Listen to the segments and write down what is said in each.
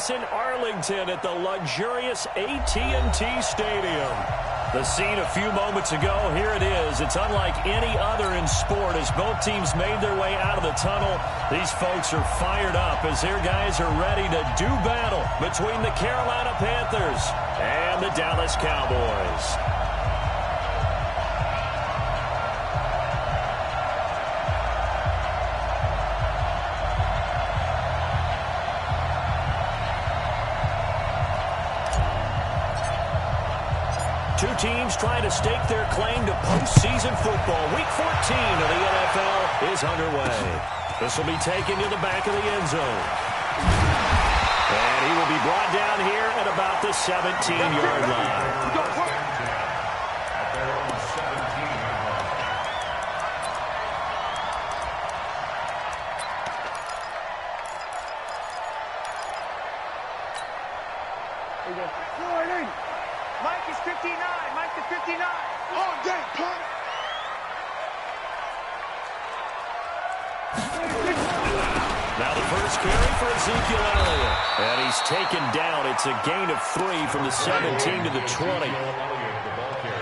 us in Arlington at the luxurious AT&T Stadium. The scene a few moments ago, here it is. It's unlike any other in sport as both teams made their way out of the tunnel. These folks are fired up as their guys are ready to do battle between the Carolina Panthers and the Dallas Cowboys. Two teams trying to stake their claim to postseason football. Week 14 of the NFL is underway. This will be taken to the back of the end zone. And he will be brought down here at about the 17-yard line. Mike is 59. Mike is 59. All day, punt. Now the first carry for Ezekiel Elliott. And he's taken down. It's a gain of 3 from the 17 to the 20.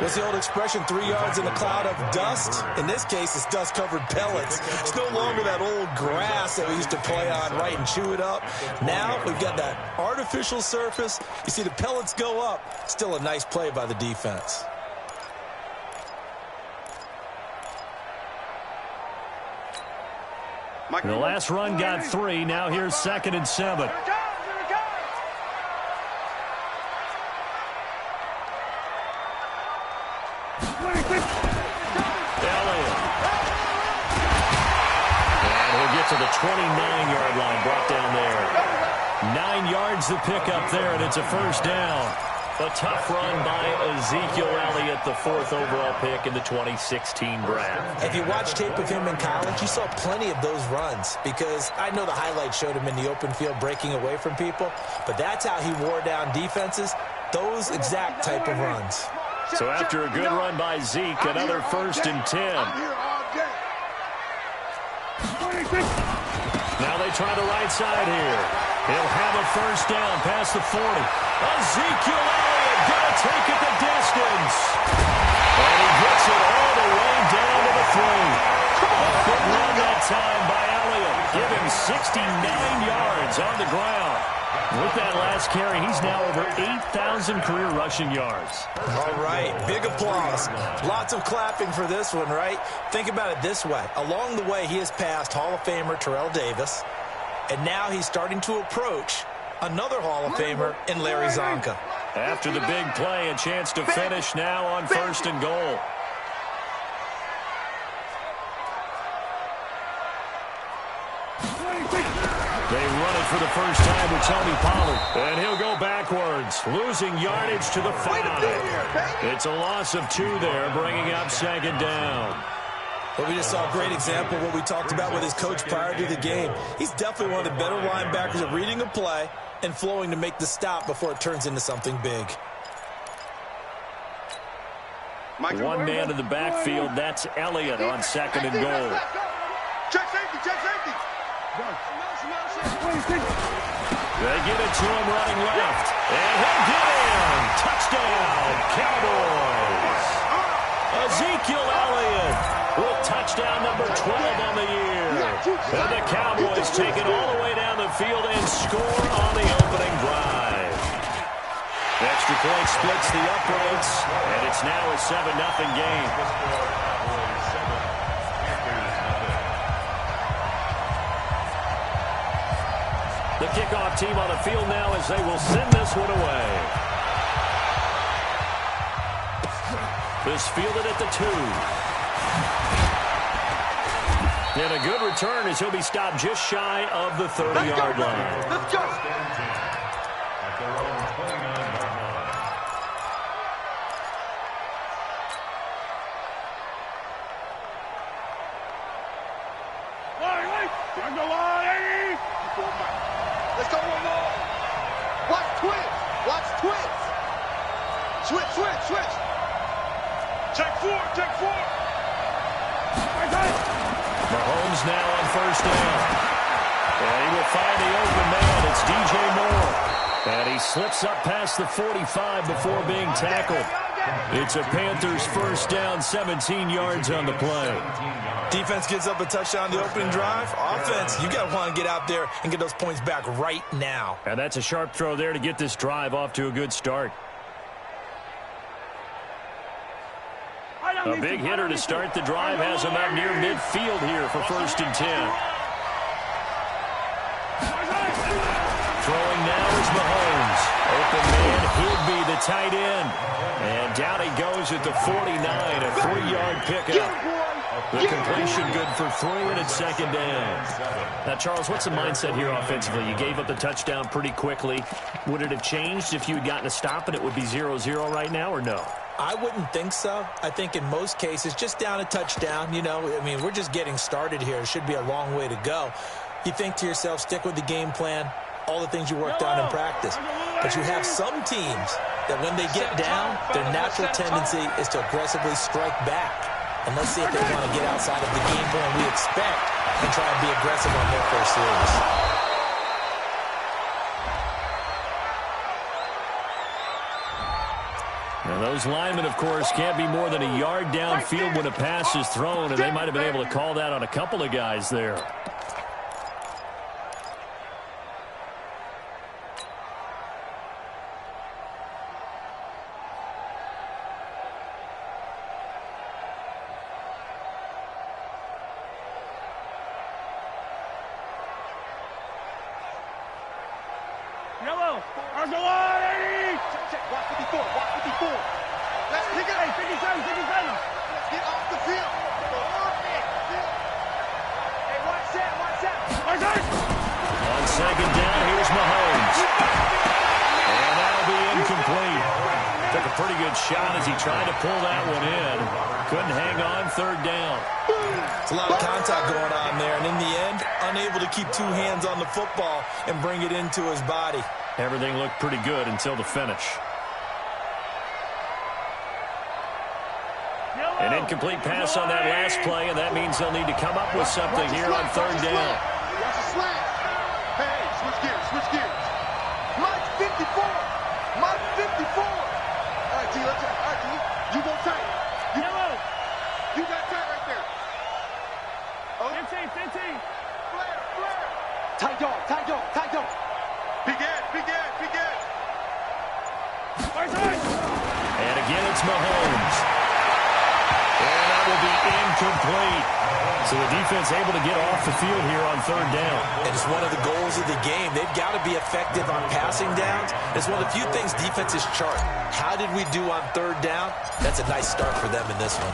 What's the old expression, 3 yards in a cloud of dust? In this case, it's dust-covered pellets. It's no longer that old grass that we used to play on, right, and chew it up. Now we've got that artificial surface. You see the pellets go up. Still a nice play by the defense. The last run got 3. Now here's 2nd and 7. To the 29-yard line, brought down there. 9 yards to pick up there, and it's a first down. A tough run by Ezekiel Elliott, the 4th overall pick in the 2016 draft. If you watch tape of him in college, you saw plenty of those runs because I know the highlights showed him in the open field breaking away from people, but that's how he wore down defenses, those exact type of runs. So after a good run by Zeke, another 1st and 10. Now they try the right side here. He'll have a first down past the 40. Ezekiel Elliott going to take it the distance. And he gets it all the way down to the 3. A big run that time by Elliott. Give him 69 yards on the ground. With that last carry, he's now over 8,000 career rushing yards. All right, big applause. Lots of clapping for this one, right? Think about it this way. Along the way, he has passed Hall of Famer Terrell Davis, and now he's starting to approach another Hall of Famer in Larry Zonka. After the big play, a chance to finish now on 1st and goal. They run it for the first time with Tony Pollard. And he'll go backwards, losing yardage to the 5. It's a loss of 2 there, bringing up 2nd down. But we just saw a great example of what we talked about with his coach prior to the game. He's definitely one of the better linebackers at reading a play and flowing to make the stop before it turns into something big. One man in the backfield, that's Elliott on 2nd and goal. Check safety, check safety. They give it to him running left. And he'll get in. Touchdown, Cowboys. Ezekiel Elliott with touchdown number 12 on the year. And the Cowboys take it all the way down the field and score on the opening drive. Extra point splits the uprights, and it's now a 7-0 game. The kickoff team on the field now as they will send this one away. This fielded at the 2. And a good return as he'll be stopped just shy of the 30-yard line. Let's go. Let's go one more. Watch twitch. Watch twitch. Switch, switch, switch. Check 4, check 4. Mahomes now on 1st down. And he will find the open man. It's DJ Moore. he slips up past the 45 before being tackled. It's a Panthers first down, 17 yards on the play. Defense gives up a touchdown the opening drive. Offense, you got to want to get out there and get those points back right now. And that's a sharp throw there to get this drive off to a good start. A big hitter to start the drive has him out near midfield here for 1st and 10. Throwing now is Mahomes. Open man, he'll be the tight end. And down he goes at the 49, a 3-yard pickup. The completion good for 3, and it's 2nd down. Now, Charles, what's the mindset here offensively? You gave up the touchdown pretty quickly. Would it have changed if you had gotten a stop and it would be 0-0 right now, or no? I wouldn't think so. I think in most cases, just down a touchdown, you know, I mean, we're just getting started here. It should be a long way to go. You think to yourself, stick with the game plan, all the things you worked on in practice. But you have some teams that when they get down, their natural tendency is to aggressively strike back. And let's see if they want to get outside of the game plan we expect and try and be aggressive on their first series. Now those linemen, of course, can't be more than a yard downfield when a pass is thrown, and they might have been able to call that on a couple of guys there. Yellow, Argelani! Check, watch 54, watch 54. Let's pick it. Hey, 57, 57. Let's get off the field. Hey, watch that, watch that. On 2nd down, here's Mahomes. And that'll be incomplete. Took a pretty good shot as he tried to pull that one in. Couldn't hang on, 3rd down. It's a lot of contact going on there, and in the end, unable to keep 2 hands on the football and bring it into his body. Everything looked pretty good until the finish. An incomplete pass on that last play, and that means they'll need to come up with something here on 3rd down. Watch the slant. Hey, switch gears, switch gears. Mike 54. Mike 54. All right, T, let's go. All right, T, you go tight. You got tight right there. Oh. 15, 15. Flare, flare. Tight dog, tight dog, tight dog. Big Ed, big Ed, big Ed. And again, it's Mahomes. And that will be incomplete. So the defense able to get off the field here on 3rd down. And it's one of the goals of the game. They've got to be effective on passing downs. It's one of the few things defenses chart. How did we do on 3rd down? That's a nice start for them in this one.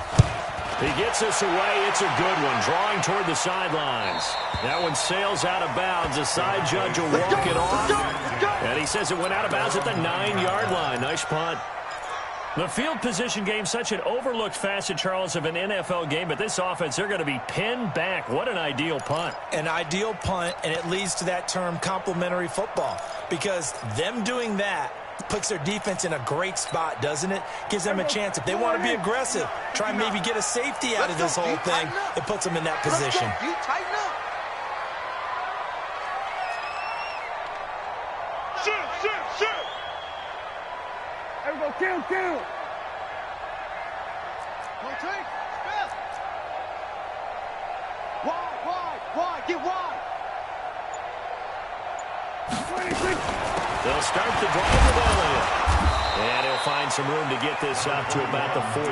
He gets us away. It's a good one. Drawing toward the sidelines. That one sails out of bounds. The side judge will walk it off. And he says it went out of bounds at the 9-yard line. Nice punt. The field position game, such an overlooked facet, Charles, of an NFL game. But this offense, they're going to be pinned back. What an ideal punt. An ideal punt, and it leads to that term complementary football. Because them doing that puts their defense in a great spot, doesn't it? Gives them a chance. If they want to be aggressive, try and maybe get a safety out of this whole thing, it puts them in that position. Tighten up. Shoot. Everybody kill. One take. Smith. Wide. Get wide. 26. They'll start the drive with Elliott. And he'll find some room to get this up to about the 14.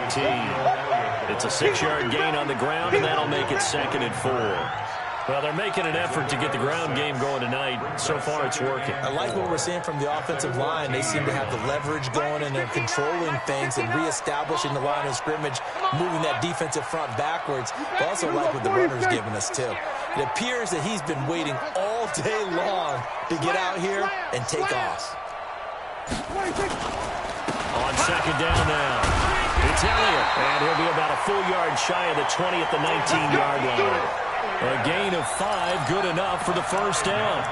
It's a 6-yard gain on the ground, and that'll make it 2nd and 4. Well, they're making an effort to get the ground game going tonight. So far, it's working. I like what we're seeing from the offensive line. They seem to have the leverage going, and they're controlling things and reestablishing the line of scrimmage, moving that defensive front backwards. I also like what the runner's giving us, too. It appears that he's been waiting all day long to get out here and take off. On 2nd down now, it's Elliott. And he'll be about a full yard shy of the 20 at the 19-yard line. A gain of 5, good enough for the first down.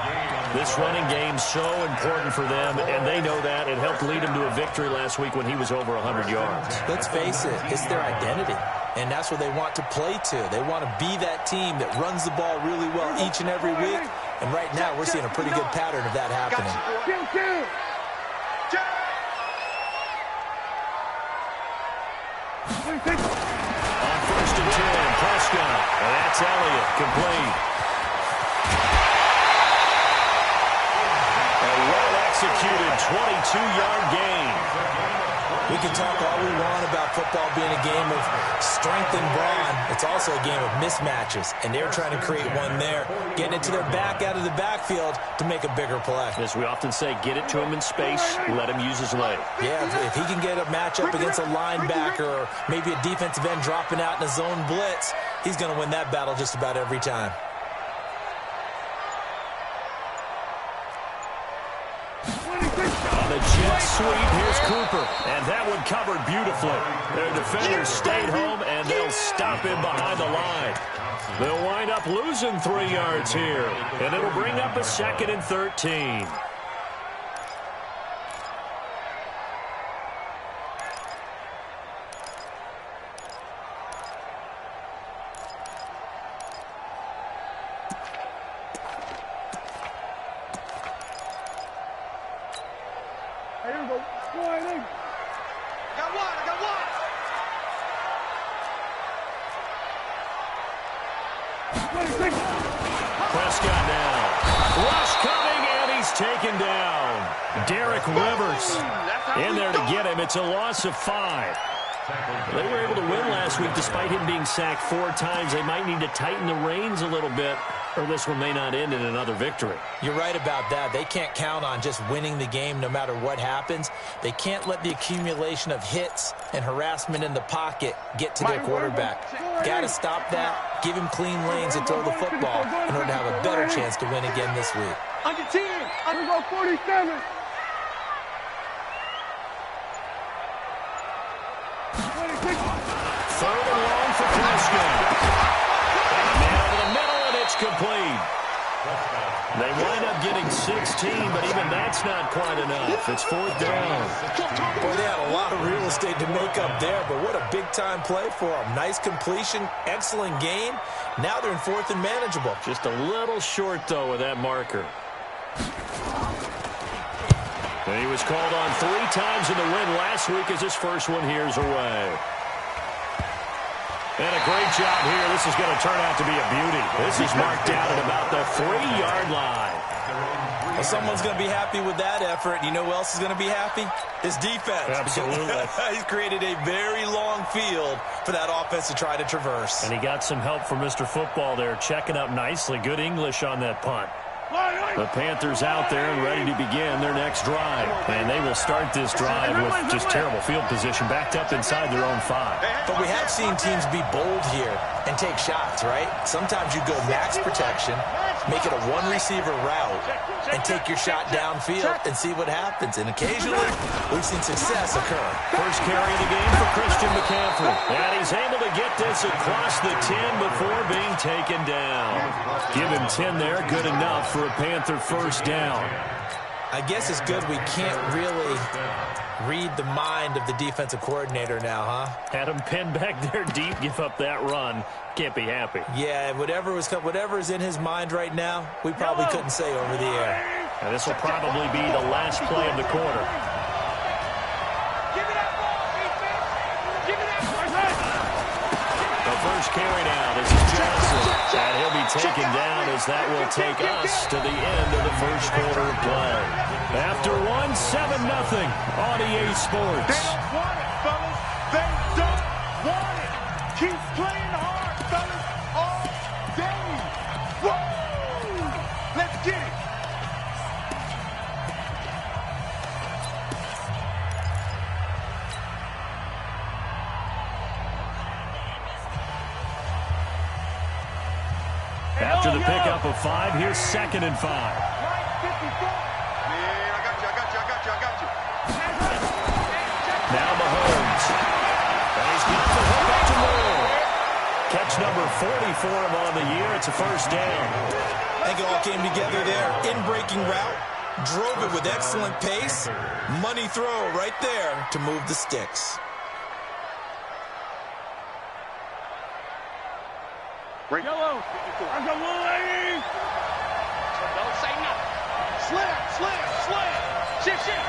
This running game's so important for them, and they know that. It helped lead them to a victory last week when he was over 100 yards. Let's face it, it's their identity, and that's what they want to play to. They want to be that team that runs the ball really well each and every week, and right now we're seeing a pretty good pattern of that happening. complete. A well-executed 22-yard gain. We can talk all we want about football being a game of strength and brawn. It's also a game of mismatches, and they're trying to create one there, getting it to their back out of the backfield to make a bigger play. As we often say, get it to him in space, let him use his leg. Yeah, if he can get a matchup against a linebacker or maybe a defensive end dropping out in a zone blitz, he's going to win that battle just about every time. On the jet sweep, here's Cooper. And that one covered beautifully. Their defenders stayed home, and they'll stop him behind the line. They'll wind up losing 3 yards here. And it'll bring up a 2nd and 13. Prescott now. Rush coming, and he's taken down. Derek Rivers in there to get him. It's a loss of 5. They were able to win last week despite him being sacked 4 times. They might need to tighten the reins a little bit, or this one may not end in another victory. You're right about that. They can't count on just winning the game no matter what happens. They can't let the accumulation of hits and harassment in the pocket get to their quarterback. Got to stop that, give him clean lanes and throw the football in order to have a better chance to win again this week. Under 10, under 47. Third and long for Prescott. Man over the middle, and it's complete. They wind up getting 16, but even that's not quite enough. It's 4th down. Boy, they had a lot of real estate to make up there, but what a big-time play for them. Nice completion, excellent gain. Now they're in 4th and manageable. Just a little short, though, with that marker. And he was called on 3 times in the win last week as his first one here's away. And a great job here. This is going to turn out to be a beauty. This is marked down at about the 3-yard line. Well, someone's going to be happy with that effort. You know who else is going to be happy? His defense. Absolutely. He's created a very long field for that offense to try to traverse. And he got some help from Mr. Football there, checking up nicely. Good English on that punt. The Panthers out there and ready to begin their next drive. And they will start this drive with just terrible field position, backed up inside their own 5. But we have seen teams be bold here and take shots, right? Sometimes you go max protection, make it a one-receiver route, and take your shot downfield and see what happens. And occasionally, we've seen success occur. First carry of the game for Christian McCaffrey. And he's able to get this across the 10 before being taken down. Give him 10 there, good enough for a Panther first down. I guess it's good we can't really read the mind of the defensive coordinator now, huh? Had him pinned back there deep, give up that run. Can't be happy. Yeah, whatever's in his mind right now, we probably couldn't say over the air. And this will probably be the last play of the quarter. The first carry now, this is Johnson. And he'll be taken down as that will take us to the end of the first quarter of play. After 1, 7-0 on EA Sports. They don't want it, fellas. They don't want it. Keep playing hard, fellas, all day. Woo! Let's get it. After the pickup of 5, here's 2nd and 5. Now Mahomes. And he's got the hook up to Moore. Catch number 40 for him on the year. It's a first down. I think it all came together there. In-breaking route. Drove it with excellent pace. Money throw right there to move the sticks. Yellow. I got one lady. Don't say nothing. Slam. Shit.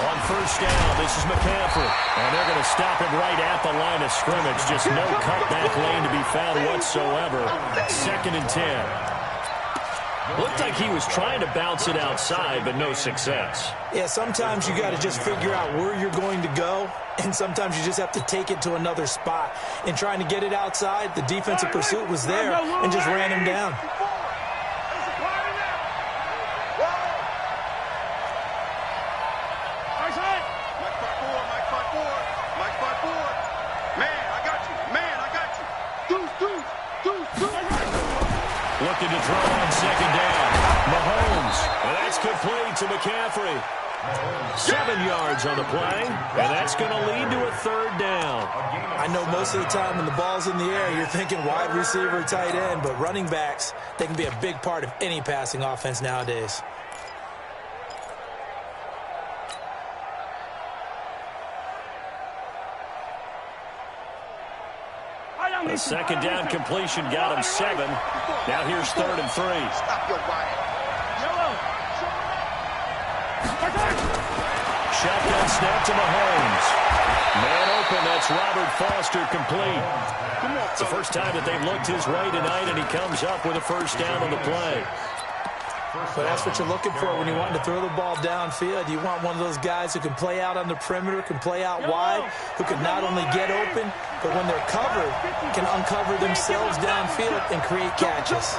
On first first down. This is McCaffrey. And they're going to stop him right at the line of scrimmage. Just no cutback lane to be found whatsoever. 2nd and 10. Looked like he was trying to bounce it outside, but no success. Yeah, sometimes you got to just figure out where you're going to go, and sometimes you just have to take it to another spot. In trying to get it outside, the defensive pursuit was there and just ran him down. Looking to throw on 2nd down. Mahomes. And that's complete to McCaffrey. 7 yards on the play. And that's going to lead to a 3rd down. I know most of the time when the ball's in the air, you're thinking wide receiver, tight end. But running backs, they can be a big part of any passing offense nowadays. A 2nd down completion got him 7. Now here's 3rd and 3. Shotgun snap to Mahomes. Man open, that's Robert Foster, complete. It's the first time that they've looked his way tonight, and he comes up with a 1st down on the play. But that's what you're looking for when you want to throw the ball downfield. You want one of those guys who can play out on the perimeter, can play out wide, who can not only get open, but when they're covered, can uncover themselves downfield and create catches.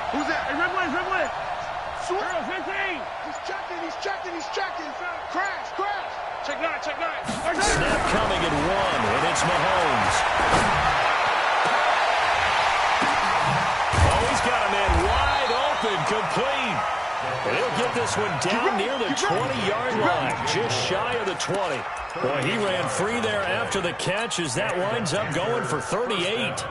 Who's that? Hey, Ridley. He's checking. Crash. Check nine. Snap coming at 1, and it's Mahomes. Oh, he's got a man wide open, complete. And he'll get this one down near the 20-yard line, just shy of the 20. Boy, he ran free there after the catch as that winds up going for 38.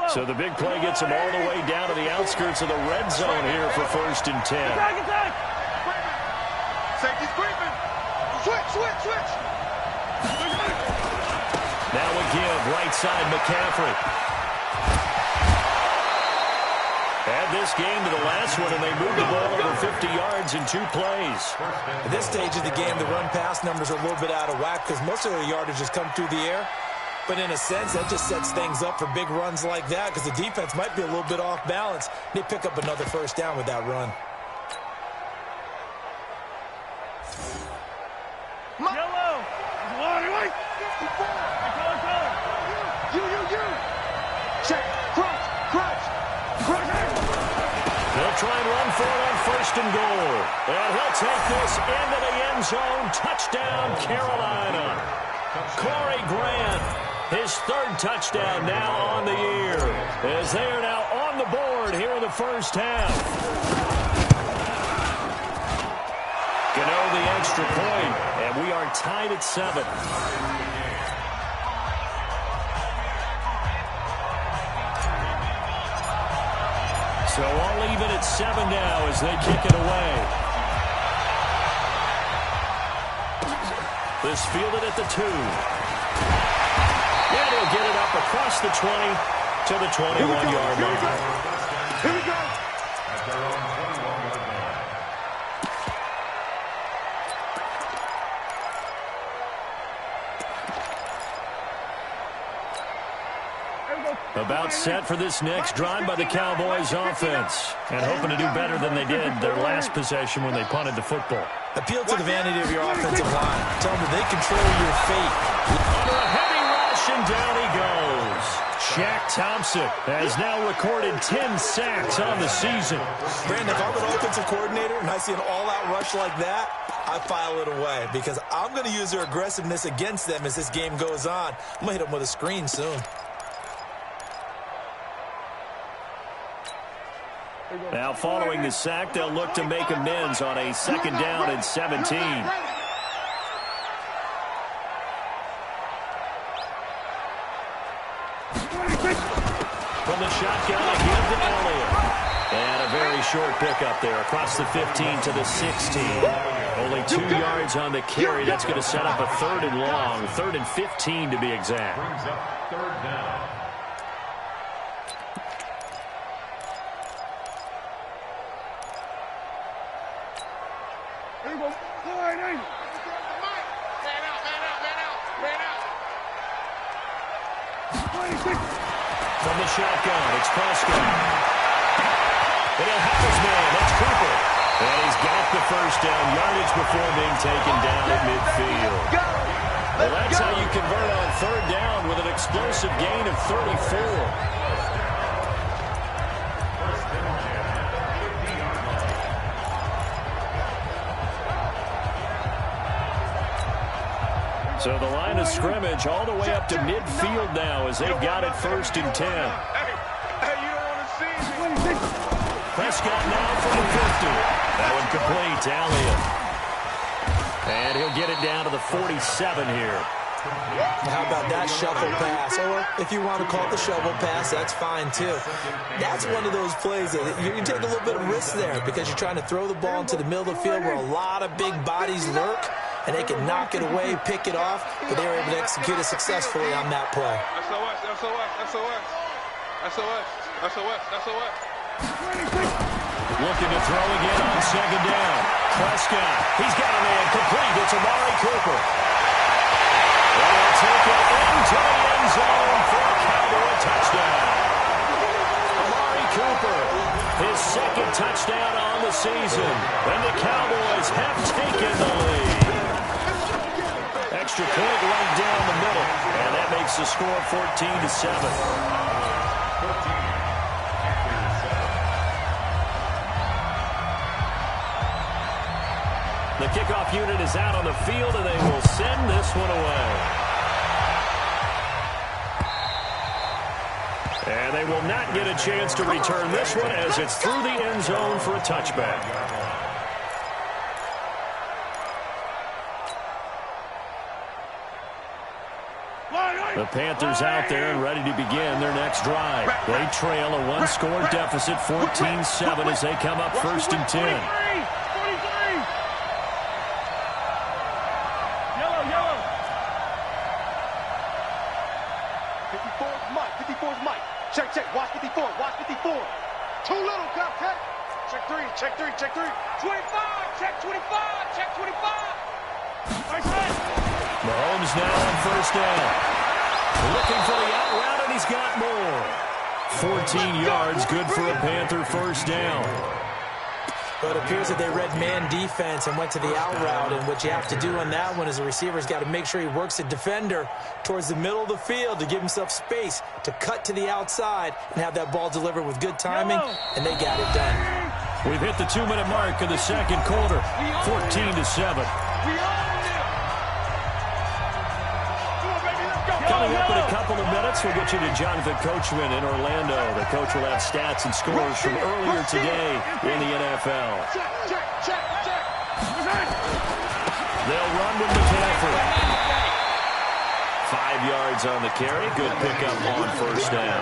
So the big play gets him all the way down to the outskirts of the red zone here for 1st and 10. Safety's creeping. Switch. Now a give, right side McCaffrey. Add this game to the last one, and they moved the ball over 50 yards in 2 plays. At this stage of the game, the run-pass numbers are a little bit out of whack because most of their yardage has come through the air. But in a sense, that just sets things up for big runs like that because the defense might be a little bit off balance. They pick up another 1st down with that run. Yellow. You. Check. Crunch. They'll try and run for it on 1st and goal. And he'll take this into the end zone. Touchdown, Carolina. Corey Grant. His 3rd touchdown now on the year, as they are now on the board here in the 1st half. Gano the extra point, and we are tied at 7. So all even at 7 now as they kick it away. This fielded at the 2. And he'll get it up across the 20 to the 21-yard line. Here we go. About set for this next drive by the Cowboys offense. And hoping to do better than they did their last possession when they punted the football. Appeal to the vanity of your offensive line. Tell them that they control your fate. Under a heavy rush, and down he goes. Shaq Thompson has now recorded 10 sacks on the season. Brandon, if I'm an offensive coordinator and I see an all-out rush like that, I file it away because I'm going to use their aggressiveness against them as this game goes on. I'm going to hit them with a screen soon. Now following the sack, they'll look to make amends on a 2nd down and 17. short pickup there across the 15 to the 16. Only 2 yards on the carry. That's going to set up a 3rd and long, 3rd and 15 to be exact. Brings up 3rd down. There you go. All right, man out. From the shotgun, it's Prescott. And he'll have his man. That's Cooper. And he's got the first down yardage before being taken down at midfield. Well, that's how you convert on 3rd down with an explosive gain of 34. So the line of scrimmage all the way up to midfield now as they've got it 1st and 10. Hey, you don't want to see me. Prescott now from the 50. That one complete to Elliott. And he'll get it down to the 47 here. How about that shuffle pass? Or if you want to call it the shovel pass, that's fine too. That's one of those plays that you can take a little bit of risk there because you're trying to throw the ball into the middle of the field where a lot of big bodies lurk, and they can knock it away, pick it off, but they were able to execute it successfully on that play. Looking to throw again on 2nd down. Prescott, he's got a man complete. It's Amari Cooper. And he'll take it into the end zone for a Cowboy touchdown. Amari Cooper, his 2nd touchdown on the season. And the Cowboys have taken the lead. Extra point right down the middle. And that makes the score 14-7. The kickoff unit is out on the field, and they will send this one away. And they will not get a chance to return this one as it's through the end zone for a touchback. The Panthers out there and ready to begin their next drive. They trail a 1-score deficit, 14-7, as they come up 1st and 10. Check, watch 54, watch 54. Too little, check. Check 3. 25, check 25, check 25. Mahomes now on 1st down. Looking for the out route, and he's got more. 14 yards, good for a Panther 1st down. But it appears that they read man defense and went to the out route, and what you have to do on that one is the receiver's got to make sure he works the defender towards the middle of the field to give himself space to cut to the outside and have that ball delivered with good timing, and they got it done. We've hit the 2-minute mark of the 2nd quarter, 14-7. Coming up in a couple of minutes, we'll get you to Jonathan Coachman in Orlando. The coach will have stats and scores from earlier today in the NFL. They'll run with McCaffrey. 5 yards on the carry. Good pickup on 1st down.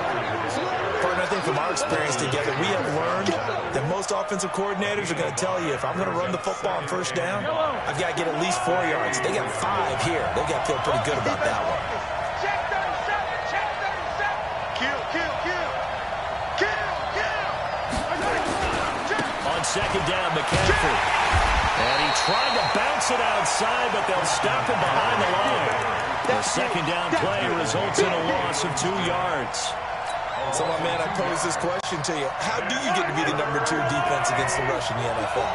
Partner, I think from our experience together, we have learned that most offensive coordinators are going to tell you, if I'm going to run the football on 1st down, I've got to get at least 4 yards. They got 5 here. They've got to feel pretty good about that one. On 2nd down, McCaffrey. And he tried to bounce it outside, but they'll stop him behind the line. The 2nd down play results in a loss of 2 yards. So, my man, I pose this question to you. How do you get to be the number 2 defense against the rush in the NFL?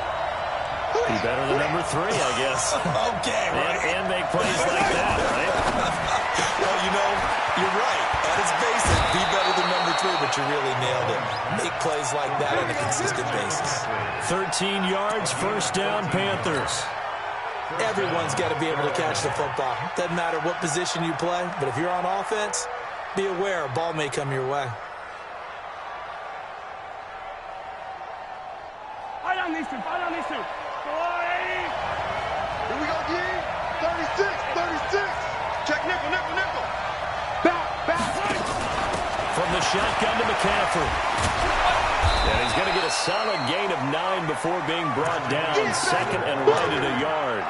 Be better than number 3, I guess. Okay, right. And make plays like that, right? Well, you know, you're right. At its basic, be better than number 3, but you really nailed it. Make plays like that on a consistent basis. 13 yards, 1st down, Panthers. Everyone's got to be able to catch the football. Doesn't matter what position you play, but if you're on offense, be aware a ball may come your way. Fight on these two. Here we go, D. 36. Check nickel. Back. From the shotgun to McCaffrey. And he's going to get a solid gain of 9 before being brought down. Second and right at a yard.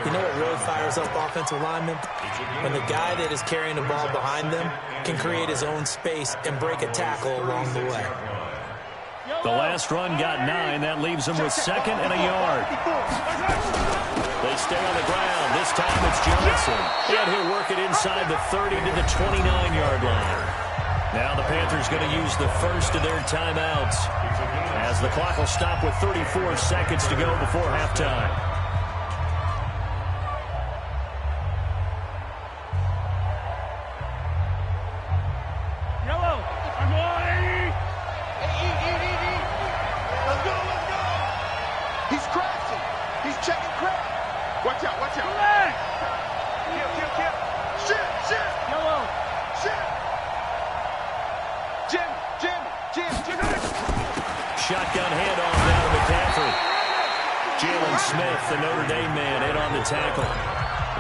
You know what really fires up offensive linemen? When the guy that is carrying the ball behind them can create his own space and break a tackle along the way. The last run got 9. That leaves them with second and a yard. They stay on the ground. This time it's Johnson. And he'll work it inside the 30 to the 29-yard line. Now the Panthers going to use the first of their timeouts as the clock will stop with 34 seconds to go before halftime. Watch out, watch out. Kill. Shit. Yellow. Shit. Jimmy. Shotgun handoff down to McCaffrey. Jalen Smith, the Notre Dame man, in on the tackle.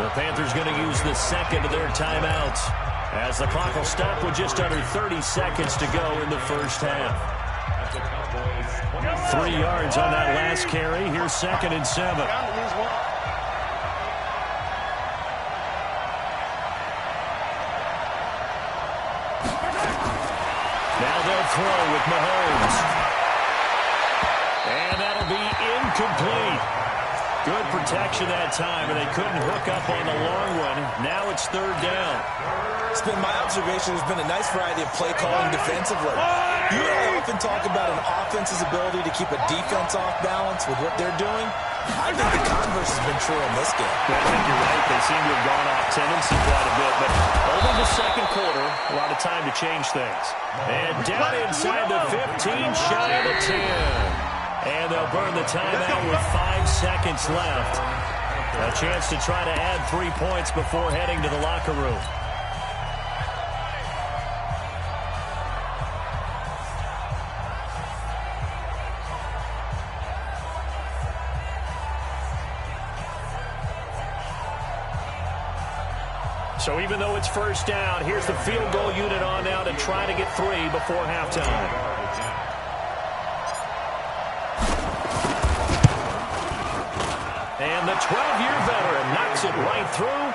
The Panthers going to use the second of their timeouts as the clock will stop with just under 30 seconds to go in the first half. 3 yards on that last carry. Here's second and 7. Now they'll throw with Mahomes. And that'll be incomplete. Good protection that time, and they couldn't hook up on the long one. Now it's third down. It's been my observation there's been a nice variety of play calling defensively. You and I often talk about an offense's ability to keep a defense off balance with what they're doing. I think the converse has been true in this game. Yeah, I think you're right. They seem to have gone off tendency quite a bit, but over the second quarter, a lot of time to change things. And down inside the 15, shy of the 10. And they'll burn the timeout with 5 seconds left. A chance to try to add 3 points before heading to the locker room. So even though it's first down, here's the field goal unit on now to try to get 3 before halftime. And the 12-year veteran knocks it right through.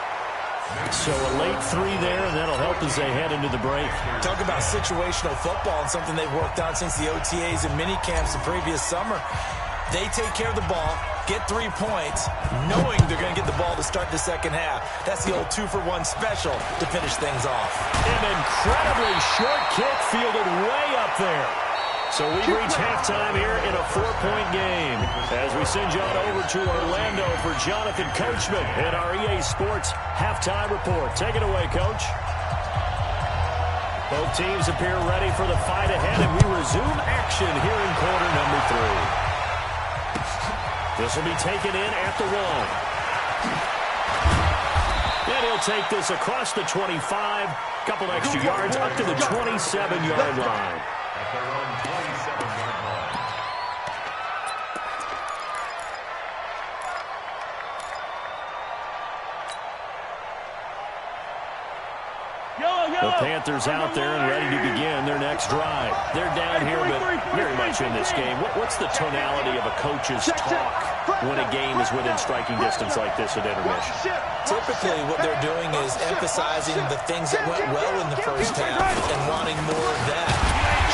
So a late 3 there, and that'll help as they head into the break. Talk about situational football and something they've worked on since the OTAs and mini camps the previous summer. They take care of the ball, get 3 points, knowing they're going to get the ball to start the second half. That's the old 2-for-1 special to finish things off. An incredibly short kick fielded way up there. So we reach halftime here in a 4-point game as we send you on over to Orlando for Jonathan Coachman in our EA Sports Halftime Report. Take it away, Coach. Both teams appear ready for the fight ahead, and we resume action here in quarter number 3. This will be taken in at the 1. And he'll take this across the 25, couple extra yards up to the 27-yard line. The Panthers out there and ready to begin their next drive. They're down here, but very much in this game. What's the tonality of a coach's talk when a game is within striking distance like this at intermission? Typically, what they're doing is emphasizing the things that went well in the first half and wanting more of that.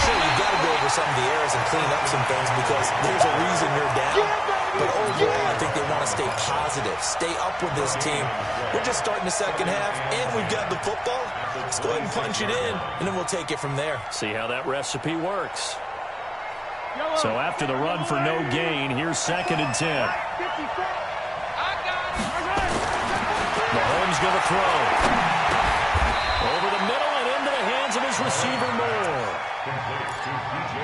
Sure, you've got to go over some of the errors and clean up some things because there's a reason you're down. But overall, I think they want to stay positive, stay up with this team. We're just starting the second half, and we've got the football. Let's go ahead and punch it in, and then we'll take it from there. See how that recipe works. So after the run for no gain, here's second and 10. Mahomes going to throw. Over the middle and into the hands of his receiver, Moore.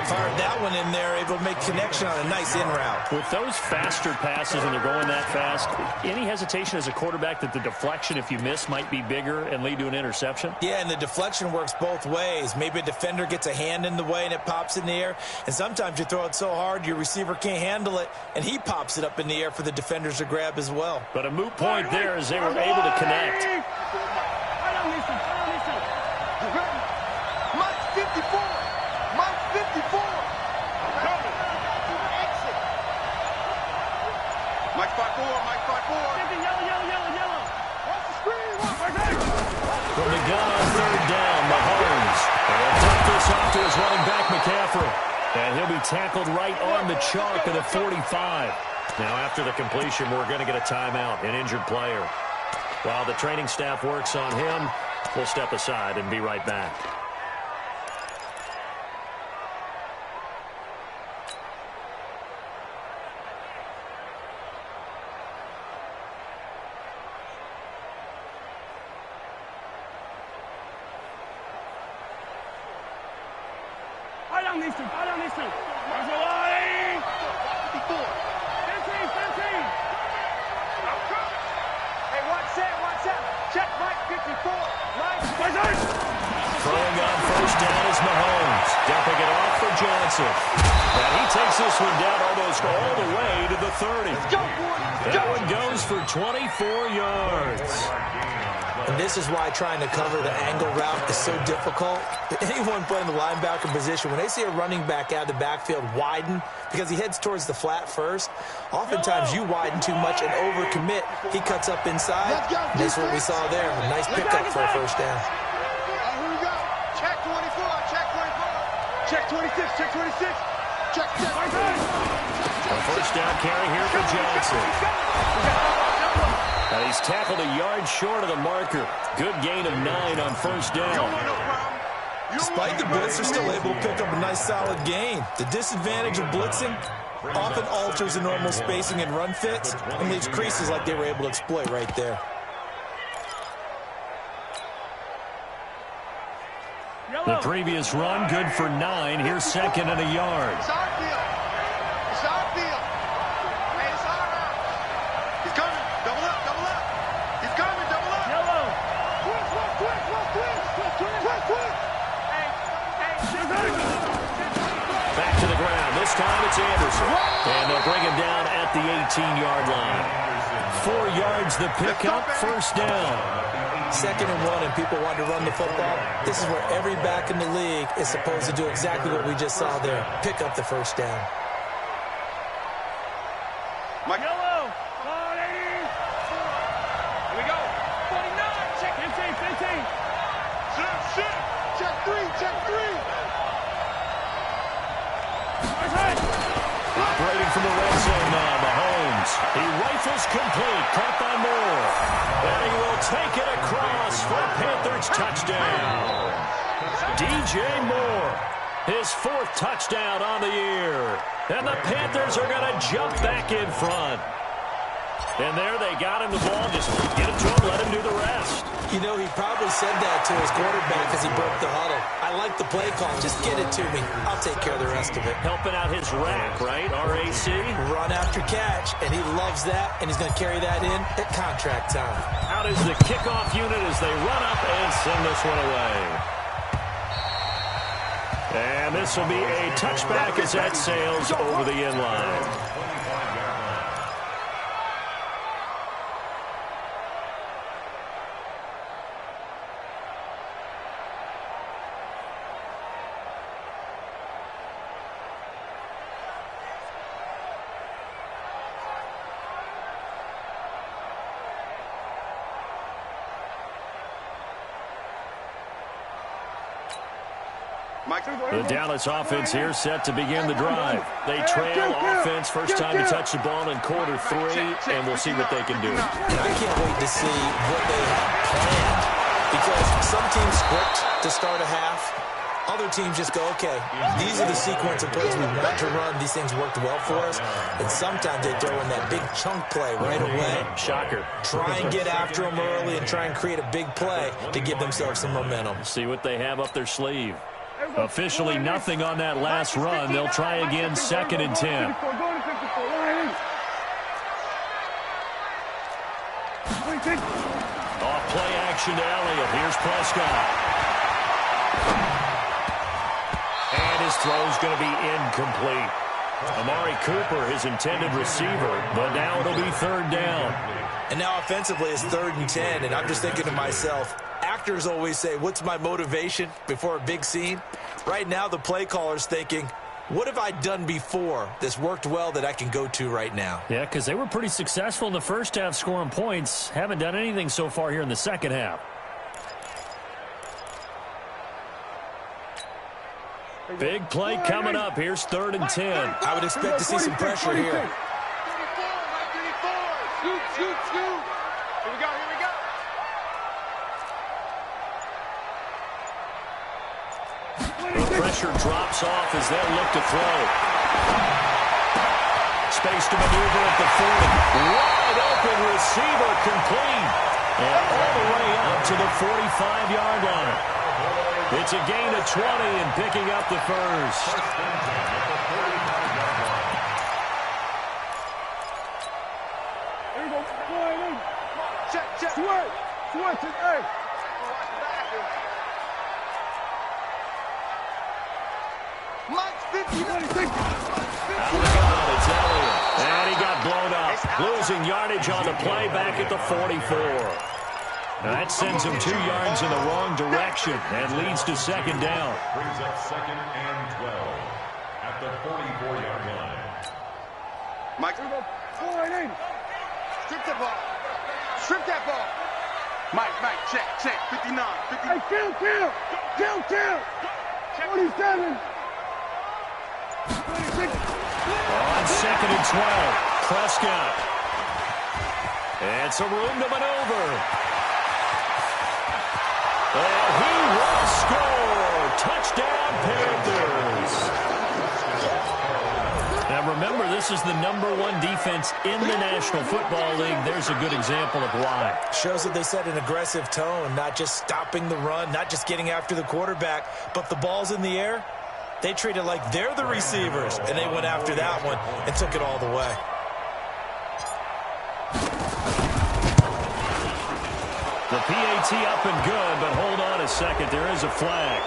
Fired that one in there, able to make connection on a nice in route. With those faster passes and they're going that fast, any hesitation as a quarterback that the deflection, if you miss, might be bigger and lead to an interception? Yeah, and the deflection works both ways. Maybe a defender gets a hand in the way and it pops in the air, and sometimes you throw it so hard your receiver can't handle it, and he pops it up in the air for the defenders to grab as well. But a moot point there as they were able to connect. Mike 54. Mike 54. Mike 5-4, Mike 5-4. Yellow. Watch the screen. Watch. From the gun on third down, Mahomes. And he'll dump this off to his running back, McCaffrey. And he'll be tackled right on the chalk of the 45. Now, after the completion, we're going to get a timeout, an injured player. While the training staff works on him, we'll step aside and be right back. Fire down these two. Where's the line? 54. 15. Hey, watch that. Check Mike 54. Mike. Throwing on first down is Mahomes. Dumping it off for Johnson. And he takes this one down almost all the way to the 30. Let's go, boys. That one goes for 24 yards. And this is why trying to cover the angle route is so difficult. Anyone playing the linebacker position, when they see a running back out of the backfield widen, because he heads towards the flat first, oftentimes you widen too much and overcommit. He cuts up inside. And that's what we saw there. A nice pickup for a first down. Here we go. Check 24. Check 26. Check 26. Check. A first down carry here for Johnson. And he's tackled a yard short of the marker. Good gain of 9 on first down. Despite the blitz, they're still able to pick up a nice solid gain. The disadvantage of blitzing often alters the normal spacing and run fits and leaves creases like they were able to exploit right there. The previous run, good for 9. Here's second and a yard. It's our deal. Hey, it's our round. He's coming. Double up. He's coming. Double up. Yellow. Quick. Back to the ground. This time it's Anderson. And they'll bring him down at the 18-yard line. 4 yards the pickup, first down. 2nd and 1 and people want to run the football. This is where every back in the league is supposed to do exactly what we just saw there. Pick up the first down. Mike. Yellow. 40. Here we go. 49. Check 15. Shit. Check 3. Operating from the red zone now, Mahomes. He rifles complete, caught by Moore. And he will take it across for a Panthers touchdown. DJ Moore, his 4th touchdown on the year. And the Panthers are going to jump back in front. And there they got him the ball. Just get it to him, let him do the rest. You know, he probably said that to his quarterback as he broke the huddle. I like the play call. Just get it to me. I'll take care of the rest of it. Helping out his rack, right? RAC. Run after catch, and he loves that, and he's going to carry that in at contract time. Out is the kickoff unit as they run up and send this one away. And this will be a touchback as that sails over the end line. The Dallas offense here set to begin the drive. They trail offense first time to touch the ball in quarter 3, and we'll see what they can do. And I can't wait to see what they have planned, because some teams script to start a half. Other teams just go, okay, these are the sequence of plays we want to run. These things worked well for us. And sometimes they throw in that big chunk play right away. Shocker. Try and get after them early and try and create a big play to give themselves some momentum. See what they have up their sleeve. Officially nothing on that last run. They'll try again, 2nd and 10. Off play action to Elliott. Here's Prescott. And his throw's going to be incomplete. Amari Cooper, his intended receiver, but now it'll be 3rd down. And now offensively it's 3rd and 10, and I'm just thinking to myself, actors always say, what's my motivation before a big scene? Right now the play caller's thinking, What have I done before that's worked well that I can go to right now? Yeah, because they were pretty successful in the first half scoring points. Haven't done anything so far here in the second half. Big play coming up. Here's 3rd and 10. I would expect to see some pressure here. 34, shoot, shoot, shoot. Here we go, here we go. The pressure drops off as they'll look to throw. Space to maneuver at the 40. Wide open receiver complete. And all the way out to the 45-yard line. It's a gain of 20 and picking up the first. Here we go. Check, check. Switch it, hey. Mike's 50. Out of the gun, it's Elliott. And he got blown up. Losing yardage on the play back at the 44. Now that sends him 2 yards in the wrong direction and leads to 2nd down. Brings up 2nd and 12 at the 44-yard line. Mike. Strip that ball. Strip that ball. Mike, check, 59, 50. Hey, kill. 47. 26. On 2nd and 12, Prescott. And some room to maneuver. And he will score. Touchdown, Panthers. Now remember, this is the #1 defense in the National Football League. There's a good example of why. Shows that they set an aggressive tone, not just stopping the run, not just getting after the quarterback, but the ball's in the air. They treat it like they're the receivers, and they went after that one and took it all the way. The PAT up and good, but hold on a second. There is a flag.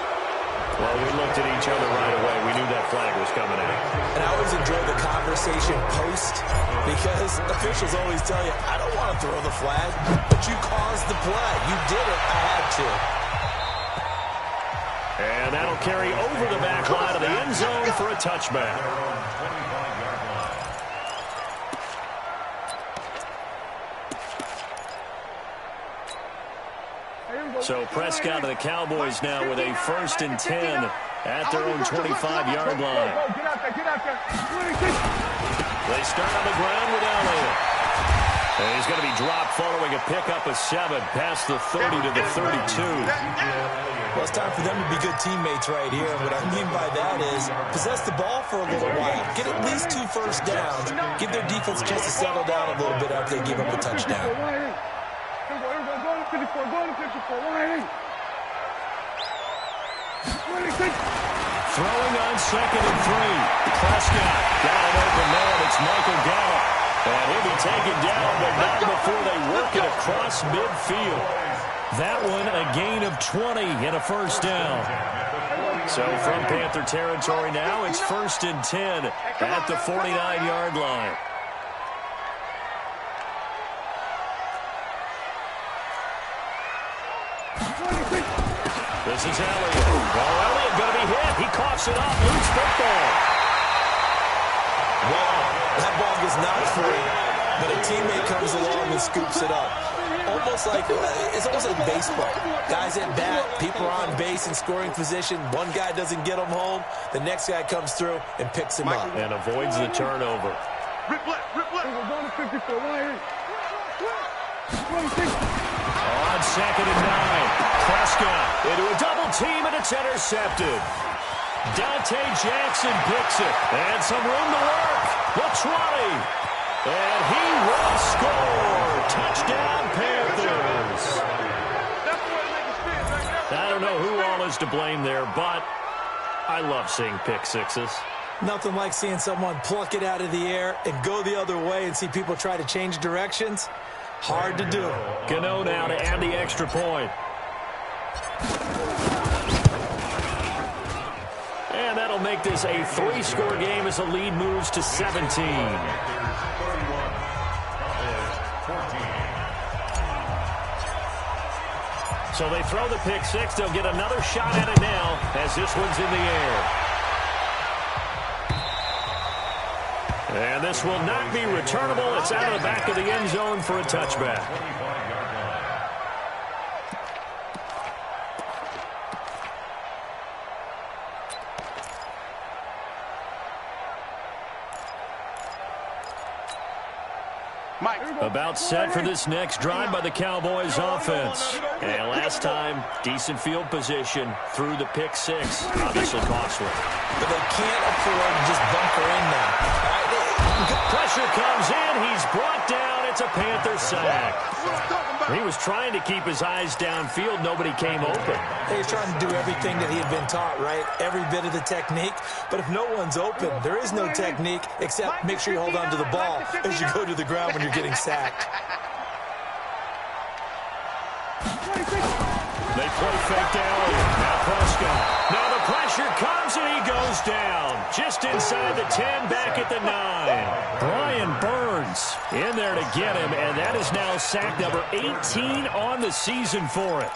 Well, we looked at each other right away. We knew that flag was coming in. And I always enjoy the conversation post because officials always tell you, I don't want to throw the flag, but you caused the play. You did it. I had to. And that'll carry over the back line of the end zone for a touchback. So Prescott and the Cowboys now with a 1st and 10 at their own 25-yard line. Get out there. 26. They start on the ground with Elliott. And he's going to be dropped following a pickup of 7 past the 30 to the 32. Well, it's time for them to be good teammates right here. And what I mean by that is possess the ball for a little while. Get at least 2 first downs. Give their defense a chance to settle down a little bit after they give up a touchdown. Go to 54. Throwing on 2nd and 3. Prescott got an open man. It's Michael Gallup. And he'll be taken down, but not before they work it across midfield. That one a gain of 20 and a 1st down. So from Panther territory now, it's 1st and 10 at the 49-yard line. This is Elliott. Well, Elliott going to be hit. He coughs it up. Loose football. Wow, that ball gets knocked free, but a teammate comes along and scoops it up. It's almost like baseball. Guys at bat, people are on base in scoring position. One guy doesn't get him home. The next guy comes through and picks him up. And avoids the turnover. Rip left. Go to 54. 26. On 2nd and 9. Prescott into a double team, and it's intercepted. Dante Jackson picks it. And some room to work. The 20. And he will score. Touchdown, Panthers. I don't know who all is to blame there, but I love seeing pick sixes. Nothing like seeing someone pluck it out of the air and go the other way and see people try to change directions. Hard to do. Knott now to add the extra point. And that'll make this a 3-score game as the lead moves to 17. So they throw the pick six. They'll get another shot at it now as this one's in the air. And this will not be returnable. It's out of the back of the end zone for a touchback. About set for this next drive by the Cowboys offense. And last time, decent field position through the pick six. Obviously costly. But they can't afford to just bunker in now. Pressure comes in. He's brought down. It's a Panther sack. He was trying to keep his eyes downfield. Nobody came open. He was trying to do everything that he had been taught, right? Every bit of the technique. But if no one's open, there is no technique except make sure you hold on to the ball as you go to the ground when you're getting sacked. They play fake alley. Now Prescott. Now the pressure comes and he goes down. Just inside the 10, back at the 9. Brian Burns in there to get him, and that is now sack number 18 on the season for it.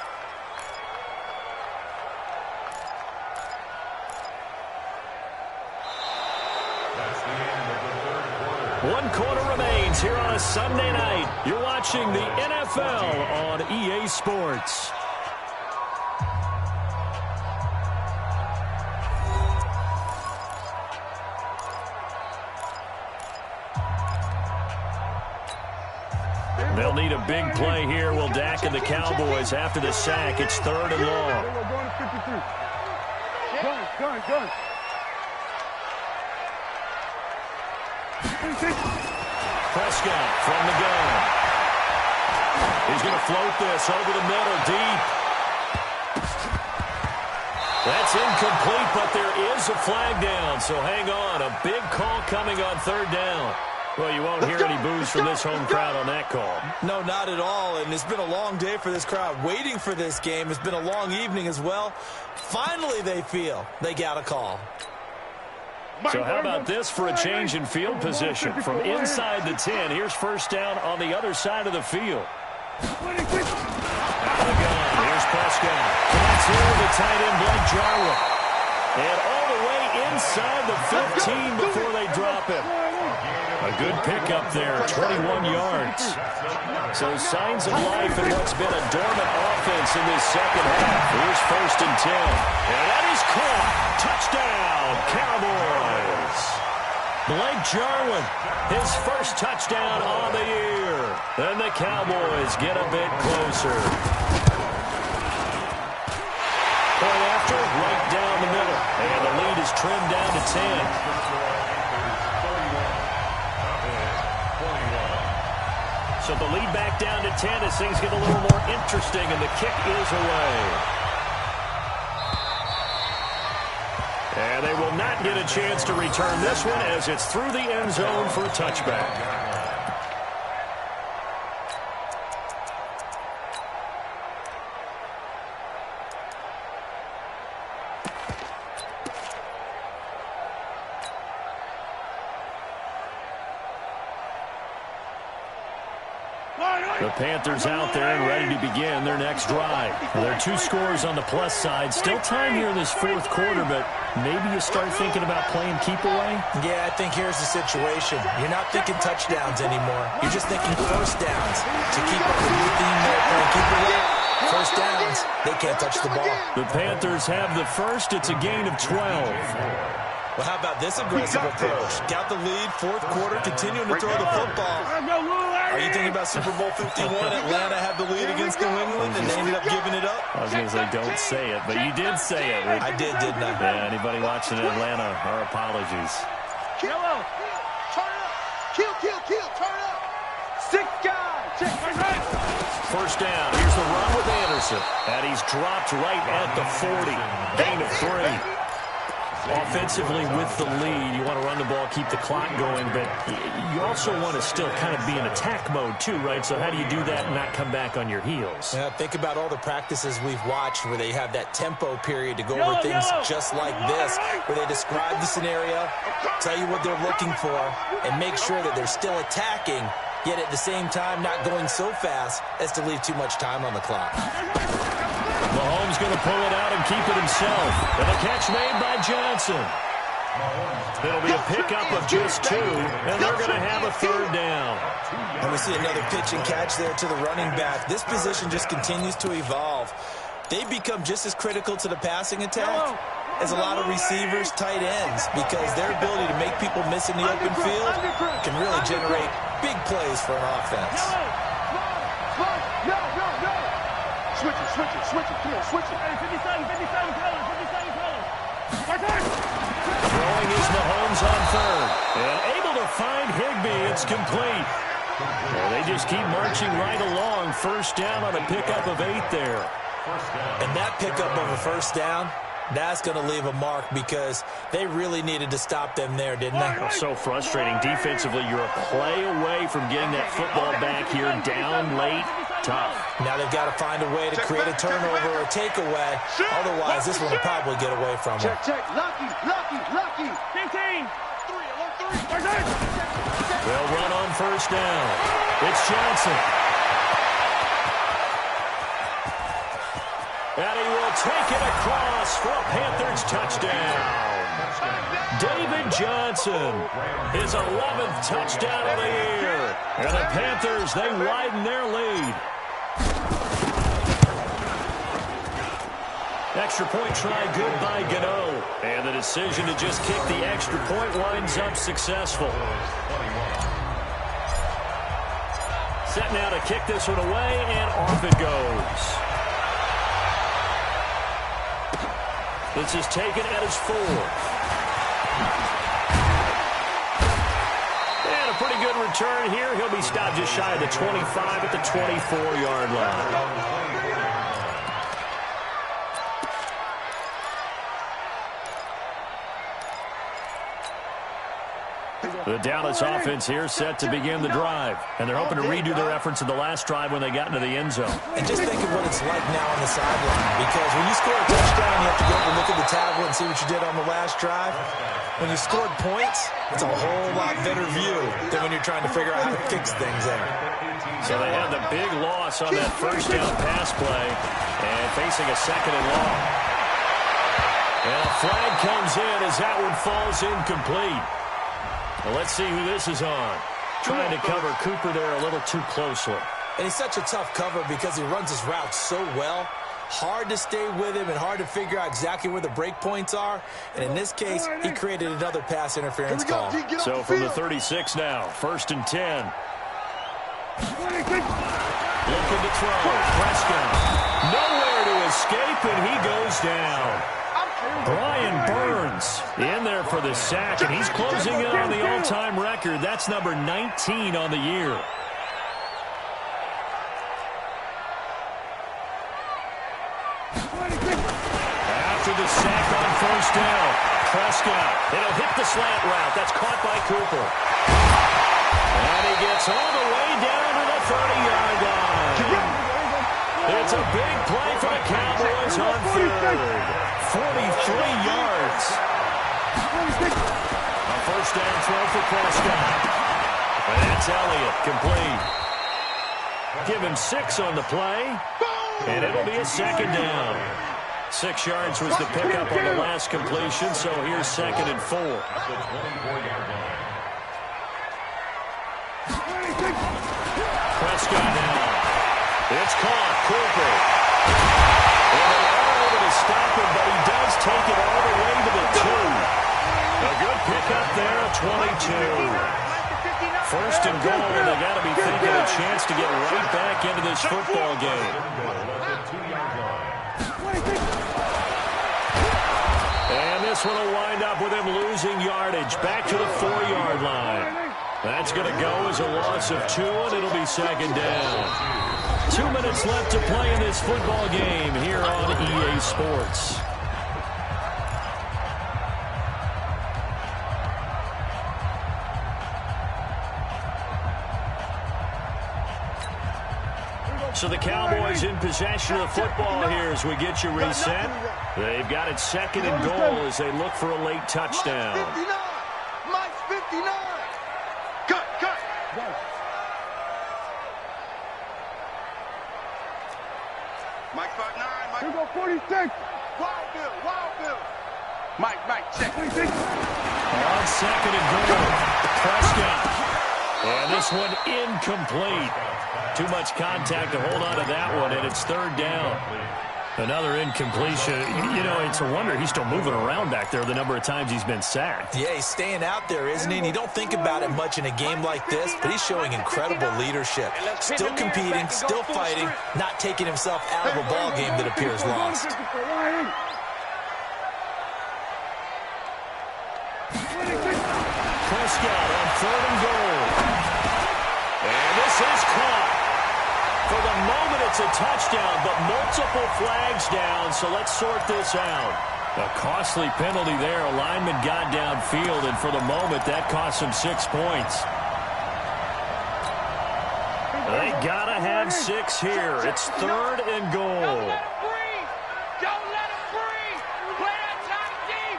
One quarter remains here on a Sunday night. You're watching the NFL on EA Sports. They'll need a big play here. Will Dak and the Cowboys after the sack. It's 3rd and long. Going to 53. Gun. Prescott from the gun. He's going to float this over the middle, deep. That's incomplete, but there is a flag down, so hang on. A big call coming on 3rd down. Well, you won't hear any boos from this home crowd on that call. No, not at all, and it's been a long day for this crowd waiting for this game. It's been a long evening as well. Finally, they feel they got a call. So how about this for a change in field position? From inside the 10, here's 1st down on the other side of the field. Out of the gun, here's Prescott. That's here with the tight end, Blake Jarwin. And all the way inside the 15 before they drop him. A good pickup there, 21 yards. So signs of life in what's been a dormant offense in this second half. Here's 1st and 10. And that is caught. Touchdown, Cowboys. Blake Jarwin, his first touchdown on the year. And the Cowboys get a bit closer. Point after, right down the middle. And the lead is trimmed down to 10. So the lead back down to 10 as things get a little more interesting, and the kick is away. And they will not get a chance to return this one as it's through the end zone for a touchback. The Panthers out there and ready to begin their next drive. Well, there are 2 scores on the plus side. Still time here in this 4th quarter, but maybe you start thinking about playing keep away? Yeah, I think here's the situation. You're not thinking touchdowns anymore. You're just thinking 1st downs. To keep up with your theme there, playing keep away, 1st downs, they can't touch the ball. The Panthers have the first. It's a gain of 12. Well, how about this aggressive approach? Got the lead, 4th quarter, continuing to throw the football. Are you thinking about Super Bowl 51? Atlanta had the lead against New England, and they ended up giving it up? I was going to say, don't say it, but you did say it. I did, didn't I? Yeah, anybody watching Atlanta, our apologies. Turn up. Kill, turn up. 6 guys. 1st down. Here's the run with Anderson. And he's dropped right at the 40. Gain of 3. Offensively with the lead, you want to run the ball, keep the clock going, but you also want to still kind of be in attack mode too, right? So how do you do that and not come back on your heels? Yeah, think about all the practices we've watched where they have that tempo period to go over things just like this, where they describe the scenario, tell you what they're looking for, and make sure that they're still attacking, yet at the same time not going so fast as to leave too much time on the clock. Mahomes going to pull it out and keep it himself. And a catch made by Johnson. It'll be a pickup of just 2, and they're going to have a 3rd down. And we see another pitch and catch there to the running back. This position just continues to evolve. They become just as critical to the passing attack as a lot of receivers, tight ends, because their ability to make people miss in the open field can really generate big plays for an offense. Switch it. Come on, switch it. 57 colors. Throwing is Mahomes on 3rd. And able to find Higbee. It's complete. Well, they just keep marching right along. 1st down on a pickup of 8 there. And that pickup of a 1st down, that's going to leave a mark because they really needed to stop them there, didn't they? Oh, so frustrating. Defensively, you're a play away from getting that football back here down late. Tough. Now they've got to find a way to create a turnover or a takeaway. Otherwise, this one will probably get away from them. Check. Lucky. 15. 3. They'll run on 1st down. It's Johnson. And he will take it across for a Panthers touchdown. David Johnson, his 11th touchdown of the year. And the Panthers, they widen their lead. Extra point try good by Gano. And the decision to just kick the extra point winds up successful. Set now to kick this one away, and off it goes. This is taken at his 4th. And a pretty good return here. He'll be stopped just shy of the 25 at the 24-yard line. The Dallas offense here set to begin the drive. And they're hoping to redo their efforts in the last drive when they got into the end zone. And just think of what it's like now on the sideline. Because when you score a touchdown, you have to go over and look at the tablet and see what you did on the last drive. When you scored points, it's a whole lot better view than when you're trying to figure out how to fix things there. So they had the big loss on that 1st down pass play and facing a 2nd and long. And a flag comes in as that one falls incomplete. Well, let's see who this is on. Trying to cover Cooper there a little too closely. And he's such a tough cover because he runs his route so well. Hard to stay with him and hard to figure out exactly where the break points are. And in this case, he created another pass interference call. So from the 36 now, 1st and 10. Looking to throw. Prescott. Nowhere to escape, and he goes down. Brian Burns in there for the sack, and he's closing in on the all-time record. That's number 19 on the year. After the sack on 1st down, Prescott. It'll hit the slant route. That's caught by Cooper. And he gets all the way down to the 30-yard line. It's a big play for the Cowboys on 3rd. 43 yards. A 1st down throw for Prescott. And that's Elliott, complete. Give him 6 on the play, and it'll be a 2nd down. 6 yards was the pickup on the last completion, so here's 2nd and 4. Prescott now. It's caught. Cooper. And they are able to stop him, but he does take it all the way to the 2. A good pickup there at 22. 1st and goal, and they got to be thinking a chance to get right back into this football game. And this one will wind up with him losing yardage back to the 4-yard line. That's going to go as a loss of 2, and it'll be 2nd down. 2 minutes left to play in this football game here on EA Sports. So the Cowboys in possession of the football here as we get you reset. They've got it 2nd and goal as they look for a late touchdown. Mike's 59. Cut. Mike's 59. Here go 46. Wild Bill. Mike, check. On second and goal, Prescott. And this one incomplete. Too much contact to hold on to that one, and it's third down. Another incompletion. You know, it's a wonder he's still moving around back there the number of times he's been sacked. Yeah, he's staying out there, isn't he? And you don't think about it much in a game like this, but he's showing incredible leadership. Still competing, still fighting, not taking himself out of a ball game that appears lost. Prescott on third and goal. And this is caught. For the moment, it's a touchdown, but multiple flags down, so let's sort this out. A costly penalty there. A lineman got downfield, and for the moment, that cost him 6 points. They got to have 6 here. It's third and goal. Don't let him breathe. Don't let him breathe. Play that time deep.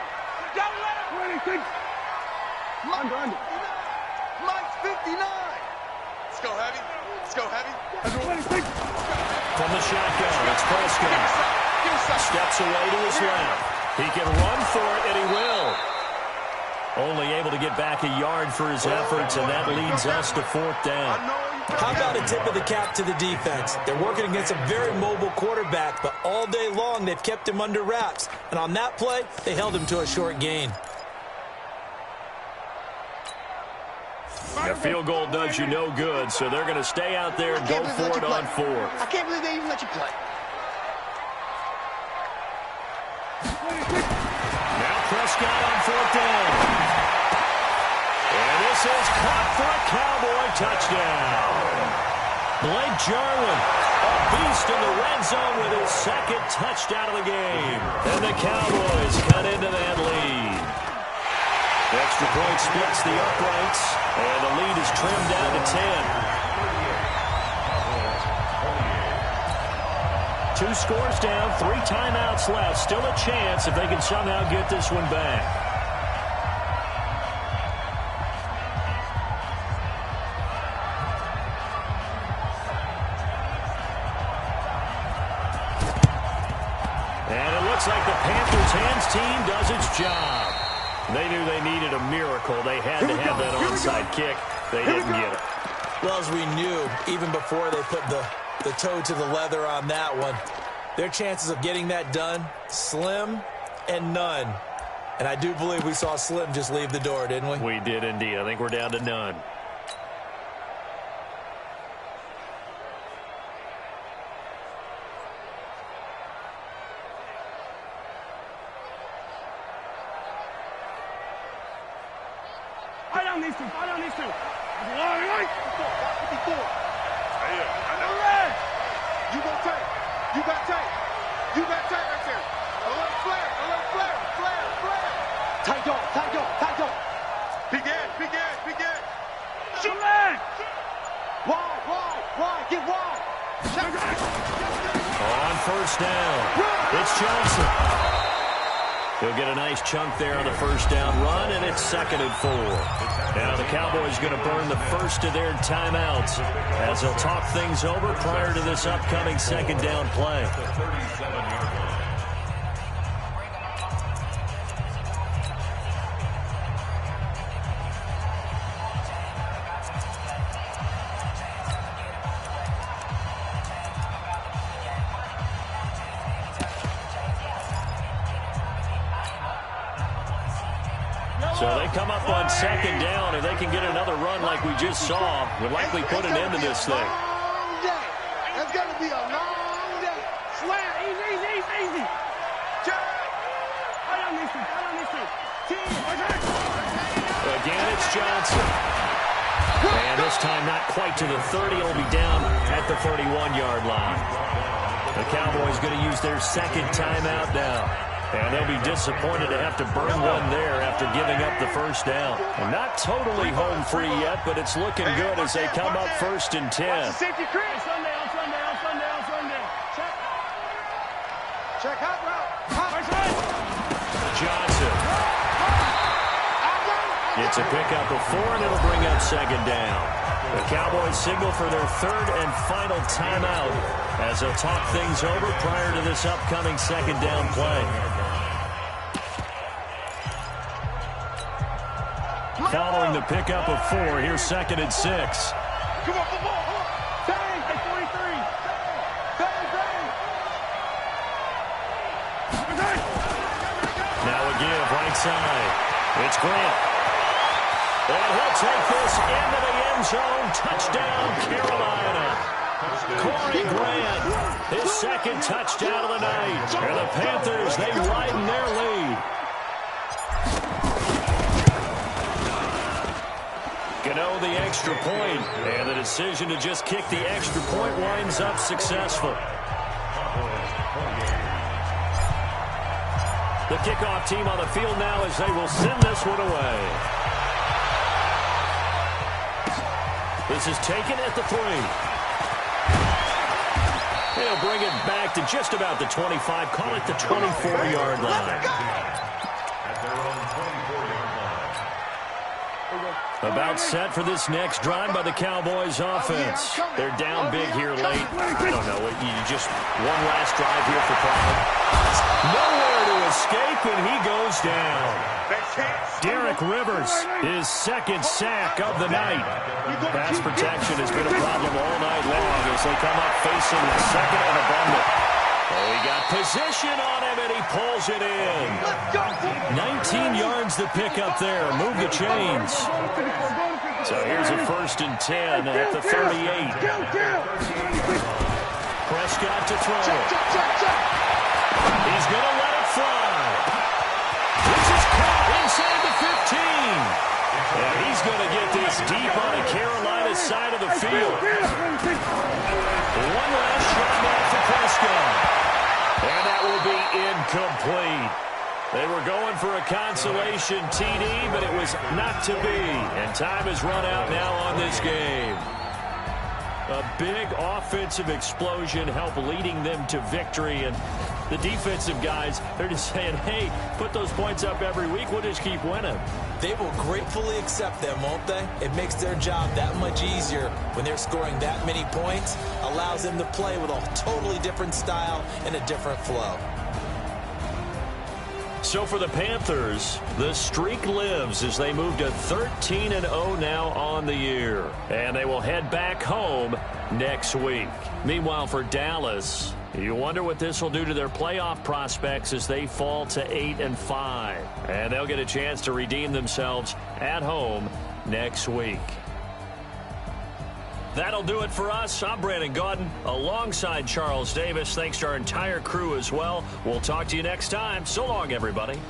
Don't let him. Mike's 59. Let's go heavy. Let's go heavy. From the shotgun, it's Prescott. Steps away to his left. He can run for it, and he will. Only able to get back a yard for his efforts, and that leads us to fourth down. How about a tip of the cap to the defense? They're working against a very mobile quarterback, but all day long they've kept him under wraps. And on that play, they held him to a short gain. A field goal does you no good, so they're going to stay out there and go for it on 4. I can't believe they even let you play. Now Prescott on fourth down. And this is caught for a Cowboy touchdown. Blake Jarwin, a beast in the red zone with his second touchdown of the game. And the Cowboys cut into that lead. Extra point splits the uprights, and the lead is trimmed down to 10. 2 scores down, 3 timeouts left. Still a chance if they can somehow get this one back. And it looks like the Panthers' hands team does its job. They knew they needed a miracle. They had to have that onside kick. They didn't get it. Well, as we knew, even before they put the toe to the leather on that one, their chances of getting that done, slim and none. And I do believe we saw Slim just leave the door, didn't we? We did indeed. I think we're down to none. These two. All right. 54. You gon' take. You got take. You got take right there. A little flare. Tight dog. Begin. Shoot leg. Wide. Get wide. On first down, it's Johnson. He'll get a nice chunk there on the first down run, and it's 2nd and 4. Now the Cowboys going to burn the first of their timeouts as they'll talk things over prior to this upcoming 2nd down play. So they come up on 2nd down, and they can get another run like we just saw. We'll likely put an end to this thing. It's going to be a long day. Slam. Easy. Hold on these two. Again, it's Johnson. And this time not quite to the 30. It'll be down at the 31-yard line. The Cowboys going to use their 2nd timeout now. And they'll be disappointed to have to burn one there after giving up the first down. And not totally home free yet, but it's looking good as they come up 1st and 10. Safety Chris. On Sunday. Check hot route. Johnson. It's a pickup of 4, and it'll bring up 2nd down. The Cowboys signal for their 3rd and final timeout as they'll talk things over prior to this upcoming 2nd down play. following the pickup of 4. Here's 2nd and 6. Come on, come on. Bang, at 43. Bang, Now a give right side. It's Grant. And he'll take this into the end zone. Touchdown, Carolina. Corey Grant, his 2nd touchdown of the night. And the Panthers, they widen their lead. Gano the extra point, and the decision to just kick the extra point winds up successful. The kickoff team on the field now as they will send this one away. This is taken at the 3. They'll bring it back to just about the 25. Call it the 24-yard line. About set for this next drive by the Cowboys offense. They're down big here late. I don't know. You just one last drive here for Pride. Nowhere to escape, and he goes down. Derek Rivers, his 2nd sack of the night. Pass protection has been a problem all night long as they come up facing the 2nd and abundant. Oh, he got position on him, and he pulls it in. 19 yards to pick up there. Move the chains. So here's a 1st and 10 at the 38. Prescott to throw. He's going to let it fly. This is caught inside the 15. And he's going to get this deep on the Carolina side of the field. One last shot now for Prescott. And that will be incomplete. They were going for a consolation TD, but it was not to be. And time has run out now on this game. A big offensive explosion helped leading them to victory. And the defensive guys, they're just saying, hey, put those points up every week. We'll just keep winning. They will gratefully accept them, won't they? It makes their job that much easier when they're scoring that many points. Allows them to play with a totally different style and a different flow. So for the Panthers, the streak lives as they move to 13-0 now on the year. And they will head back home next week. Meanwhile, for Dallas, you wonder what this will do to their playoff prospects as they fall to 8-5. And they'll get a chance to redeem themselves at home next week. That'll do it for us. I'm Brandon Gaudin alongside Charles Davis. Thanks to our entire crew as well. We'll talk to you next time. So long, everybody.